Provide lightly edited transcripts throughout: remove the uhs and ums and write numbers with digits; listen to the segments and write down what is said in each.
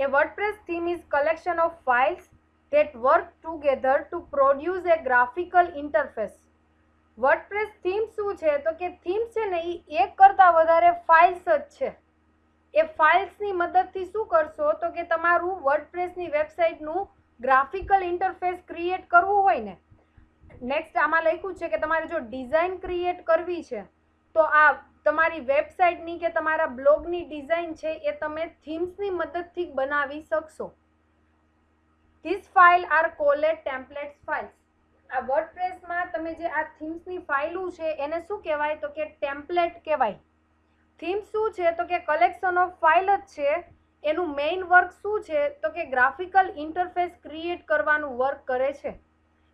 WordPress theme is collection of files that work together to produce a graphical interface. WordPress theme શું છે તો કે theme છે ને એ એક કરતાં વધારે ફાઇલ્સ જ છે. એ ફાઇલ્સની મદદથી શું કરશો તો કે તમારું વર્ડપ્રેસની વેબસાઇટનું ગ્રાફિકલ ઇન્ટરફેસ ક્રિએટ કરવું હોય ને, નેક્સ્ટ આમાં લખ્યું છે કે તમારે જો ડિઝાઇન ક્રિએટ કરવી છે તો આ તમારી વેબસાઇટની કે તમારા બ્લોગની ડિઝાઇન છે એ તમે થીમ્સની મદદથી બનાવી શકશો. This file are called templates files. આ વર્ડપ્રેસમાં તમે જે આ થીમ્સની ફાઇલો છે એને શું કહેવાય તો કે ટેમ્પલેટ કહેવાય. થીમ શું છે તો કે કલેક્શન ઓફ ફાઇલ જ છે. એનું મેઇન વર્ક શું છે તો કે ગ્રાફિકલ ઇન્ટરફેસ ક્રિએટ કરવાનું વર્ક કરે છે.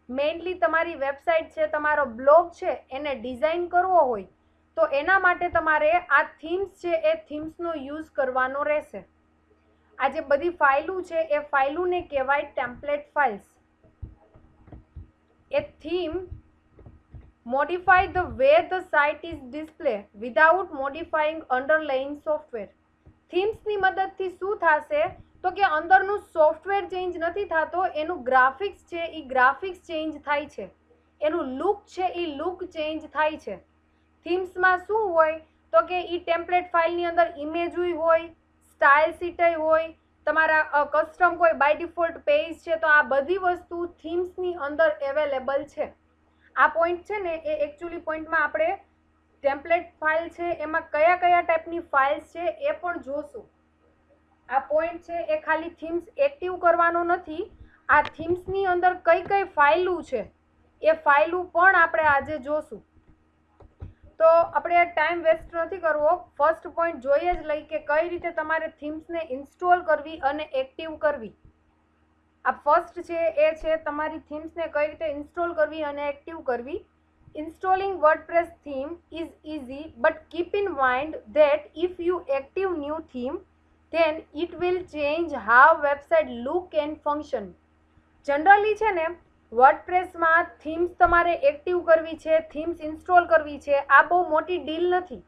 મેઇનલી તમારી વેબસાઇટ છે, તમારો બ્લોગ છે, એને ડિઝાઇન કરવો હોય તો એના માટે તમારે આ થીમ્સ છે એ થીમ્સનો યુઝ કરવાનો રહેશે. આ જે બધી ફાઇલો છે એ ફાઇલોને કહેવાય template files. A theme modify the way the site is displayed without modifying underlying software. થીમ્સની મદદથી શું થશે તો કે અંદરનું સોફ્ટવેર ચેન્જ નથી થતો, એનું ગ્રાફિક્સ છે એ ગ્રાફિક્સ ચેન્જ થાય છે, એનું લુક છે એ લુક ચેન્જ થાય છે. થીમ્સમાં શું હોય તો કે એ ટેમ્પલેટ ફાઇલની અંદર ઇમેજ હોય, સ્ટાઇલ શીટ હોય, તમારા કસ્ટમ કોઈ બાય ડિફોલ્ટ પેજ છે, તો આ બધી વસ્તુ થીમ્સની અંદર અવેલેબલ છે. આ પોઈન્ટ છે ને એ એકચ્યુઅલી પોઈન્ટમાં આપણે ટેમ્પલેટ ફાઇલ છે એમાં કયા કયા ટાઈપની ફાઇલ્સ છે એ પણ જોશું. આ પોઈન્ટ છે એ ખાલી થીમ્સ એક્ટિવ કરવાનો નથી, આ થીમ્સની અંદર કઈ કઈ ફાઇલો છે એ ફાઇલો પણ આપણે આજે જોશું. તો આપણે ટાઈમ વેસ્ટ નથી કરવો, ફર્સ્ટ પોઈન્ટ જોઈએ જ લઈ કે કઈ રીતે તમારે થીમ્સને ઇન્સ્ટોલ કરવી અને એક્ટિવ કરવી. આ ફર્સ્ટ છે એ છે તમારી થીમ્સને કઈ રીતે ઇન્સ્ટોલ કરવી અને એક્ટિવ કરવી. Installing WordPress theme is easy but keep in mind that if you active new theme then it will change how website look and function. Generally છે ને વર્ડપ્રેસમાં થીમ્સ તમારે એક્ટિવ કરવી છે, થીમ્સ ઇન્સ્ટોલ કરવી છે, આ બહુ મોટી ડીલ નથી,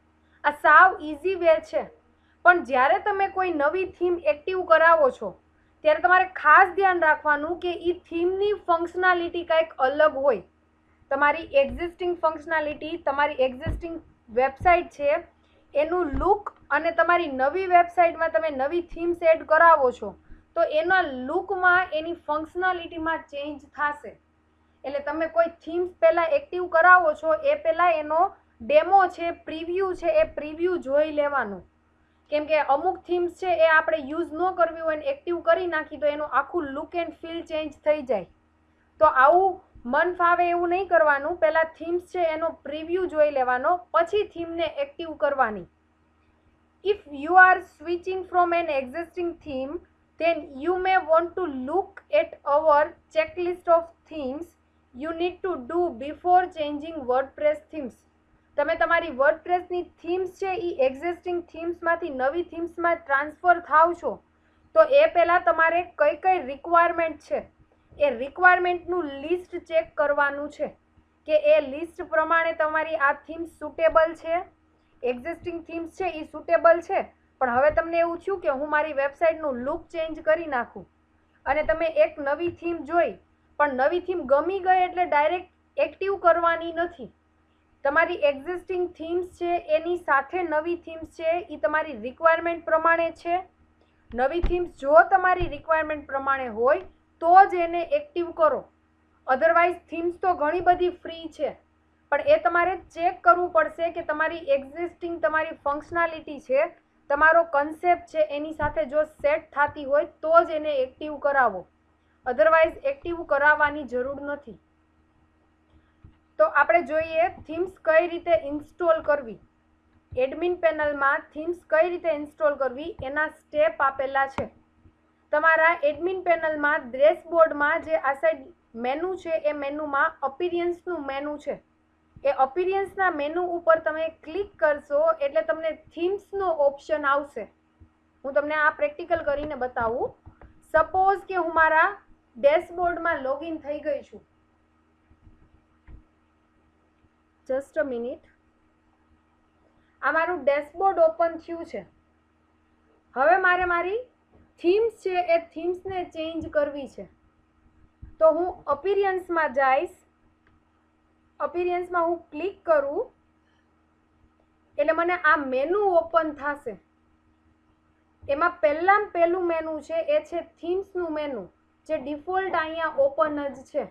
આ સાવ ઇઝી વે છે. પણ જ્યારે તમે કોઈ નવી થીમ એક્ટિવ કરાવો છો ત્યારે તમારે ખાસ ધ્યાન રાખવાનું કે એ થીમની ફંક્શનાલિટી કંઈક અલગ હોય. તમારી એક્ઝિસ્ટિંગ ફંક્શનાલિટી, તમારી એક્ઝિસ્ટિંગ વેબસાઇટ છે એનું લુક અને તમારી નવી વેબસાઇટમાં તમે નવી થીમ્સ એડ કરાવો છો તો એના લુકમાં, એની ફંક્શનાલિટીમાં ચેન્જ થશે. એટલે તમે કોઈ થીમ્સ પહેલાં એક્ટિવ કરાવો છો એ પહેલાં એનો ડેમો છે, પ્રિવ્યૂ છે, એ પ્રિવ્યૂ જોઈ લેવાનું. કેમ કે અમુક થીમ્સ છે એ આપણે યુઝ ન કરવી હોય ને એક્ટિવ કરી નાખી તો એનું આખું લુક એન્ડ ફીલ ચેન્જ થઈ જાય. તો આવું મન ફાવે એવું નહીં કરવાનું. પહેલાં થીમ્સ છે એનો પ્રિવ્યૂ જોઈ લેવાનો, પછી થીમને એક્ટિવ કરવાની. If you are switching from an existing theme, then you may want to look at our checklist of themes you need to do before changing WordPress themes. તમે તમારી વર્ડપ્રેસની થીમ્સ છે એ existing થીમ્સમાંથી નવી થીમ્સમાં transfer થાવ છો તો એ પહેલાં તમારે કઈ કઈ રિક્વાયરમેન્ટ છે એ રિક્વાયરમેન્ટનું લિસ્ટ ચેક કરવાનું છે કે એ લિસ્ટ પ્રમાણે તમારી આ થીમ્સ સુટેબલ છે. એક્ઝિસ્ટિંગ થીમ્સ છે એ સુટેબલ છે, પણ હવે તમને એવું થયું કે હું મારી વેબસાઇટનું લુક ચેન્જ કરી નાખું અને તમે એક નવી થીમ જોઈ પણ નવી થીમ ગમી ગઈ એટલે ડાયરેક્ટ એક્ટિવ કરવાની નથી. તમારી એક્ઝિસ્ટિંગ થીમ્સ છે એની સાથે નવી થીમ્સ છે એ તમારી રિક્વાયરમેન્ટ પ્રમાણે છે. નવી થીમ્સ જો તમારી રિક્વાયરમેન્ટ પ્રમાણે હોય તો જ એને એક્ટિવ કરો. અધરવાઇઝ થીમ્સ તો ઘણી બધી ફ્રી છે, પણ એ તમારે ચેક કરવું પડશે કે તમારી એક્ઝિસ્ટિંગ તમારી ફંક્શનાલિટી છે, તમારો કન્સેપ્ટ છે એની સાથે જો સેટ થતી હોય તો જ એને એક્ટિવ કરાવો, અધરવાઇઝ એક્ટિવ કરાવવાની જરૂર નથી. તો આપણે જોઈએ થીમ્સ કઈ રીતે ઇન્સ્ટોલ કરવી. એડમિન પેનલમાં થીમ્સ કઈ રીતે ઇન્સ્ટોલ કરવી એના સ્ટેપ આપેલા છે. તમારા એડમિન પેનલમાં ડેશબોર્ડમાં જે આ સાઈડ મેનુ છે એ મેનુમાં અપિયરન્સનું મેનુ છે. એ અપિયરન્સના મેનુ ઉપર તમે ક્લિક કરશો એટલે તમને થીમ્સનો ઓપ્શન આવશે. હું તમને આ પ્રેક્ટિકલ કરીને બતાવું. સપોઝ કે હું મારા ડેશબોર્ડમાં લોગિન થઈ ગઈ છું. Just a minute. આ મારું ડેશબોર્ડ ઓપન થયું છે. હવે મારે મારી થીમ્સ છે એ થીમ્સને ચેન્જ કરવી છે તો હું અપિયરન્સમાં જઈશ, અપિયરન્સમાં હું ક્લિક કરું એટલે મને આ મેનુ ઓપન થશે. એમાં પહેલું મેનુ છે એ છે થીમ્સનું મેનુ, જે ડિફોલ્ટ અહીંયા ઓપન જ છે.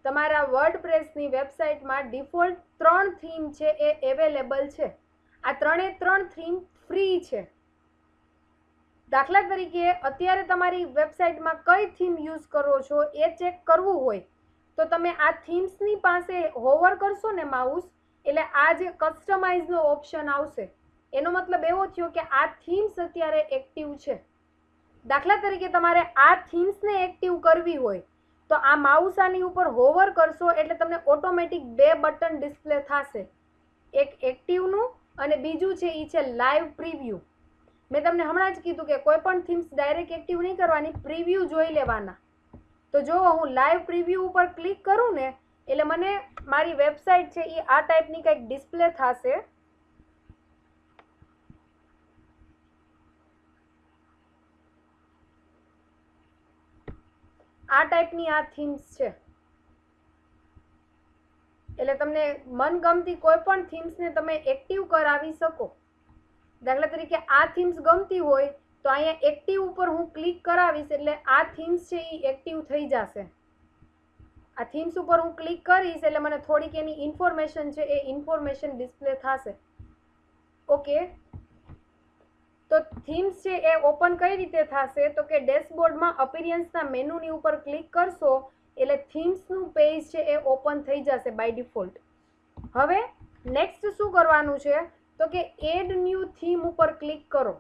તમારા વર્ડપ્રેસની વેબસાઇટમાં ડિફોલ્ટ 3 થીમ છે એ અવેલેબલ છે. આ 3 થીમ ફ્રી છે. દાખલા તરીકે અત્યારે તમારી વેબસાઇટમાં કઈ થીમ યુઝ કરો છો એ ચેક કરવું હોય તો તમે આ થીમ્સની પાસે હોવર કરશો ને માઉસ, એટલે આ જે કસ્ટમાઇઝનો ઓપ્શન આવશે. એનો મતલબ એવો થયો કે આ થીમ્સ અત્યારે એક્ટિવ છે. દાખલા તરીકે તમારે આ થીમ્સને એક્ટિવ કરવી હોય તો આ માઉસ આની ઉપર હોવર કરશો એટલે તમને ઓટોમેટિક 2 બટન ડિસ્પ્લે થશે, એક એક્ટિવનું અને બીજું છે એ છે લાઈવ પ્રિવ્યૂ. મેં તમને હમણાં જ કીધું કે કોઈ પણ થીમ્સ ડાયરેક્ટ એક્ટિવ નહીં કરવાની, પ્રિવ્યૂ જોઈ લેવાના. તો જો હું લાઈવ પ્રિવ્યૂ ઉપર ક્લિક કરું ને એટલે મને મારી વેબસાઇટ છે એ આ ટાઈપની કંઈક ડિસ્પ્લે થશે. આ ટાઈપની આ થીમ્સ છે. એટલે તમને મનગમતી કોઈ પણ થીમ્સને તમે એક્ટિવ કરાવી શકો. દાખલા તરીકે આ થીમ્સ ગમતી હોય તો અહીંયા એક્ટિવ ઉપર હું ક્લિક કરાવીશ એટલે આ થીમ્સ છે એ એક્ટિવ થઈ જશે. આ થીમ્સ ઉપર હું ક્લિક કરીશ એટલે મને થોડીક એની ઇન્ફોર્મેશન છે એ ઇન્ફોર્મેશન ડિસ્પ્લે થશે. ઓકે, તો થીમ્સ છે એ ઓપન કઈ રીતે થશે તો કે ડેશબોર્ડમાં અપિયરન્સના મેનુની ઉપર ક્લિક કરશો એટલે થીમ્સનું પેજ છે એ ઓપન થઈ જશે બાય ડિફોલ્ટ. હવે નેક્સ્ટ શું કરવાનું છે તો કે એડ ન્યૂ થીમ ઉપર ક્લિક કરો.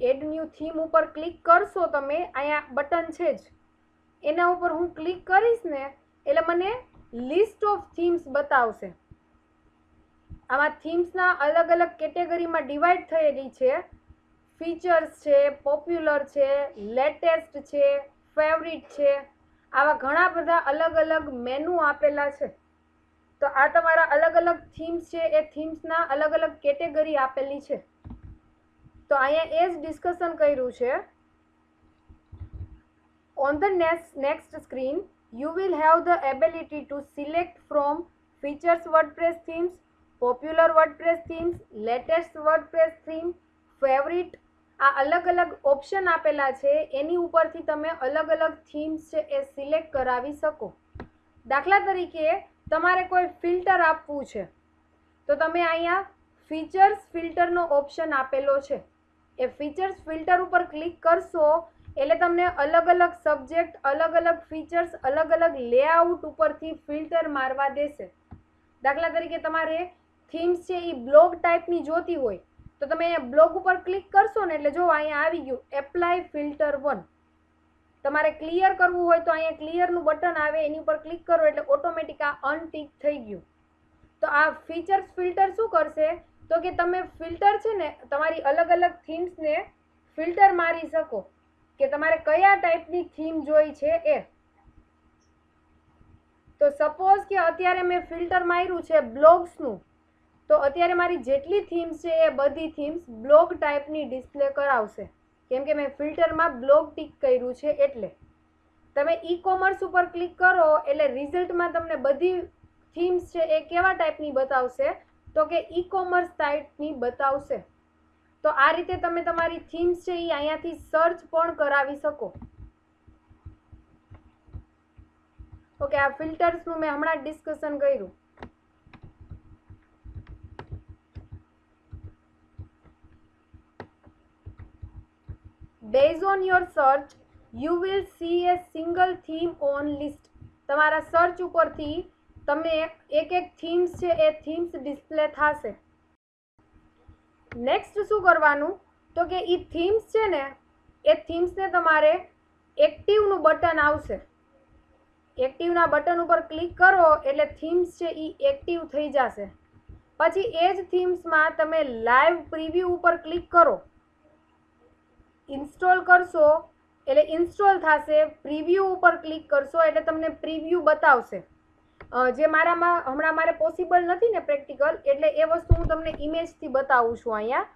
એડ ન્યૂ થીમ ઉપર ક્લિક કરશો તમે, અહીંયા બટન છે જ, એના ઉપર હું ક્લિક કરીશ ને એટલે મને લિસ્ટ ઓફ થીમ્સ બતાવશે. આમાં થીમ્સના અલગ અલગ કેટેગરીમાં ડિવાઈડ થયેલી છે. ફીચર્સ છે, પોપ્યુલર છે, લેટેસ્ટ છે, ફેવરિટ છે, આવા ઘણા બધા અલગ અલગ મેનુ આપેલા છે. તો આ તમારા અલગ અલગ થીમ્સ છે એ થીમ્સના અલગ અલગ કેટેગરી આપેલી છે. તો અહીંયા એ જ ડિસ્કશન કર્યું છે. On the next screen, you will have the ability to select from features WordPress themes, popular WordPress themes, latest WordPress theme, favorite. આ અલગ અલગ ઓપ્શન આપેલા છે, એની ઉપરથી તમે અલગ અલગ થીમ્સ છે એ સિલેક્ટ કરાવી શકો. દાખલા તરીકે તમારે કોઈ ફિલ્ટર આપવું છે તો તમે અહીંયા ફીચર્સ ફિલ્ટરનો ઓપ્શન આપેલો છે. એ ફીચર્સ ફિલ્ટર ઉપર ક્લિક કરશો એટલે તમને અલગ અલગ સબ્જેક્ટ, અલગ અલગ ફીચર્સ, અલગ અલગ લેઆઉટ ઉપરથી ફિલ્ટર મારવા દેશે. દાખલા તરીકે તમારે થીમ્સ છે એ બ્લોગ ટાઈપની જોતી હોય તો તમે અહીંયા બ્લોગ ઉપર ક્લિક કરશો ને એટલે જો અહીંયા આવી ગયું એપ્લાય ફિલ્ટર 1. તમારે ક્લિયર કરવું હોય તો અહીંયા ક્લિયરનું બટન આવે, એની ઉપર ક્લિક કરો એટલે ઓટોમેટિક આ અનટિક થઈ ગયું. તો આ ફીચર્સ ફિલ્ટર શું કરશે તો કે તમે ફિલ્ટર છે ને તમારી અલગ અલગ થીમ્સને ફિલ્ટર મારી શકો કે તમારે કયા ટાઈપની થીમ જોઈ છે એ. તો સપોઝ કે અત્યારે મેં ફિલ્ટર માર્યું છે બ્લોગ્સનું, તો અત્યારે મારી જેટલી થીમ્સ છે એ બધી થીમ્સ બ્લોગ ટાઈપની ડિસ્પ્લે કરાવશે, કેમ કે મેં ફિલ્ટરમાં બ્લોગ ટિક કર્યું છે. એટલે તમે ઈ કોમર્સ ઉપર ક્લિક કરો એટલે રિઝલ્ટમાં તમને બધી થીમ્સ છે એ કેવા ટાઈપની બતાવશે તો કે ઈ કોમર્સ ટાઈપની બતાવશે. તો આ રીતે તમે તમારી થીમ્સ છે એ અહીંયાથી સર્ચ પણ કરાવી શકો. ઓકે, આ ફિલ્ટર્સનું મેં હમણાં ડિસ્કશન કર્યું. Based on your search, you will see a single theme on list. તમારા સર્ચ ઉપરથી તમે એક થીમ્સ છે એ થીમ્સ ડિસ્પ્લે થશે. નેક્સ્ટ શું કરવાનું તો કે એ થીમ્સ છે ને એ થીમ્સને તમારે એક્ટિવનું બટન આવશે. એક્ટિવના બટન ઉપર ક્લિક કરો એટલે થીમ્સ છે એ એક્ટિવ થઈ જશે. પછી એ જ થીમ્સમાં તમે લાઈવ પ્રિવ્યૂ ઉપર ક્લિક કરો, ઇન્સ્ટોલ કરશો એટલે ઇન્સ્ટોલ થશે. પ્રિવ્યૂ ઉપર ક્લિક કરશો એટલે તમને પ્રિવ્યૂ બતાવશે. જે મારામાં હમણાં મારે પોસિબલ નથી ને પ્રેક્ટિકલ, એટલે એ વસ્તુ હું તમને ઇમેજથી બતાવું છું અહીંયા.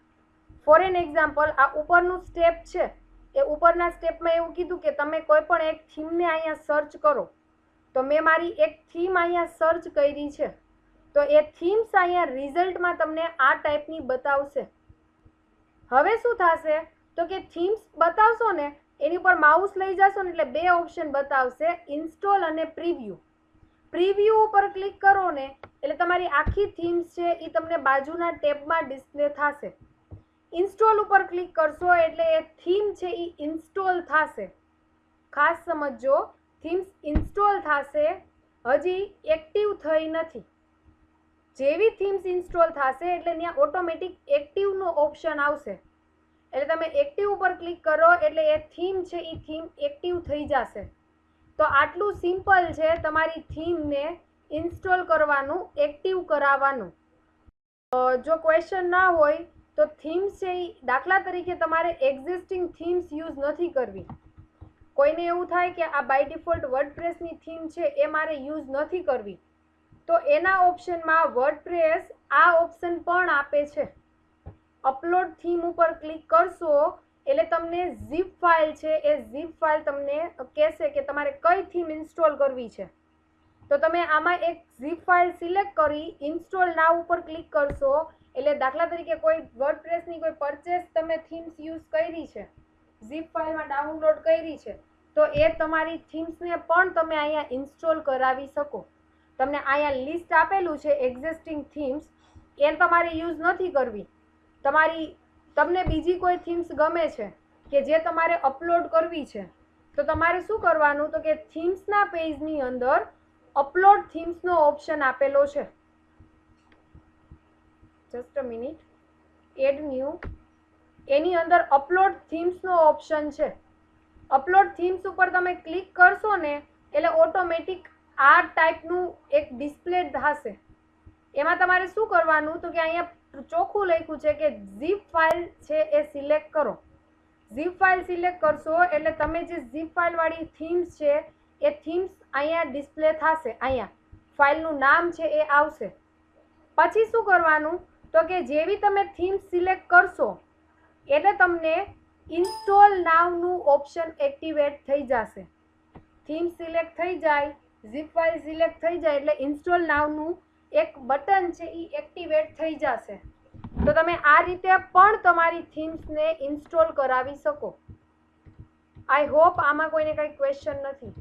ફોર એન એક્ઝામ્પલ, આ ઉપરનું સ્ટેપ છે, એ ઉપરના સ્ટેપમાં એવું કીધું કે તમે કોઈ પણ એક થીમને અહીંયા સર્ચ કરો. તો મેં મારી એક થીમ અહીંયા સર્ચ કરી છે, તો એ થીમ્સ અહીંયા રિઝલ્ટમાં તમને આ ટાઈપની બતાવશે. હવે શું થશે તો કે થીમ્સ બતાવશો ને એની ઉપર માઉસ લઈ જશો ને એટલે બે ઓપ્શન બતાવશે, ઇન્સ્ટોલ અને પ્રીવ્યૂ. પ્રીવ્યૂ ઉપર ક્લિક કરો ને એટલે તમારી આખી થીમ્સ છે એ તમને બાજુના ટેબમાં ડિસ્પ્લે થશે. ઇન્સ્ટોલ ઉપર ક્લિક કરશો એટલે એ થીમ છે એ ઇન્સ્ટોલ થશે. ખાસ સમજજો, થીમ્સ ઇન્સ્ટોલ થશે, હજી એક્ટિવ થઈ નથી. જેવી થીમ્સ ઇન્સ્ટોલ થશે એટલે ત્યાં ઓટોમેટિક એક્ટિવનો ઓપ્શન આવશે. એટલે તમે એક્ટિવ ઉપર ક્લિક કરો એટલે એ થીમ છે એ થીમ એક્ટિવ થઈ જશે. તો આટલું સિમ્પલ છે તમારી થીમને ઇન્સ્ટોલ કરવાનું, એક્ટિવ કરાવવાનું. જો ક્વેશ્ચન ના હોય તો થીમ્સ છે એ દાખલા તરીકે તમારે એક્ઝિસ્ટિંગ થીમ્સ યુઝ નથી કરવી. કોઈને એવું થાય કે આ બાય ડિફોલ્ટ વર્ડપ્રેસની થીમ છે એ મારે યુઝ નથી કરવી, તો એના ઓપ્શનમાં વર્ડપ્રેસ આ ઓપ્શન પણ આપે છે. અપલોડ થીમ ઉપર ક્લિક કરશો એટલે તમને ઝીપ ફાઇલ છે એ ઝીપ ફાઇલ તમને કહેશે કે તમારે કઈ થીમ ઇન્સ્ટોલ કરવી છે. તો તમે આમાં એક ઝીપ ફાઇલ સિલેક્ટ કરી ઇન્સ્ટોલ નાવ ઉપર ક્લિક કરશો એટલે દાખલા તરીકે કોઈ વર્ડપ્રેસની કોઈ પરચેસ તમે થીમ્સ યુઝ કરી છે, ઝીપ ફાઇલમાં ડાઉનલોડ કરી છે, તો એ તમારી થીમ્સને પણ તમે અહીંયા ઇન્સ્ટોલ કરાવી શકો. તમને અહીંયા લિસ્ટ આપેલું છે એક્ઝિસ્ટિંગ થીમ્સ, એ તમારે યુઝ નથી કરવી. તમને બીજી કોઈ થીમ્સ ગમે છે કે જે તમારે અપલોડ કરવી છે, તો તમારે શું કરવાનું તો કે થીમ્સના પેજની અંદર અપલોડ થીમ્સનો ઓપ્શન આપેલો છે. Just a minute, add new, એની અંદર અપલોડ થીમ્સનો ઓપ્શન છે. અપલોડ થીમ્સ ઉપર તમે ક્લિક કરશો ને એટલે ઓટોમેટિક આ ટાઈપનું એક ડિસ્પ્લે થશે. એમાં તમારે શું કરવાનું તો કે અહીંયા ચોખ્ખું લખ્યું છે કે ઝીપ ફાઇલ છે એ સિલેક્ટ કરો. ઝીપ ફાઇલ સિલેક્ટ કરશો એટલે તમે જે ઝીપ ફાઇલ વાળી થીમ્સ છે એ થીમ્સ અહીંયા ડિસ્પ્લે થશે. અહીંયા ફાઇલનું નામ છે એ આવશે. પછી શું કરવાનું તો કે જેવી તમે થીમ સિલેક્ટ કરશો એટલે તમને ઇન્સ્ટોલ નાવનું ઓપ્શન એક્ટિવેટ થઈ જશે. થીમ સિલેક્ટ થઈ જાય, ઝીપ ફાઇલ સિલેક્ટ થઈ જાય એટલે ઇન્સ્ટોલ નાવનું એક બટન છે એ એક્ટિવેટ થઈ જશે. તો તમે આ રીતે પણ તમારી થીમ્સને ઇન્સ્ટોલ કરાવી શકો. આઈ હોપ આમાં કોઈને કંઈ ક્વેશ્ચન નથી.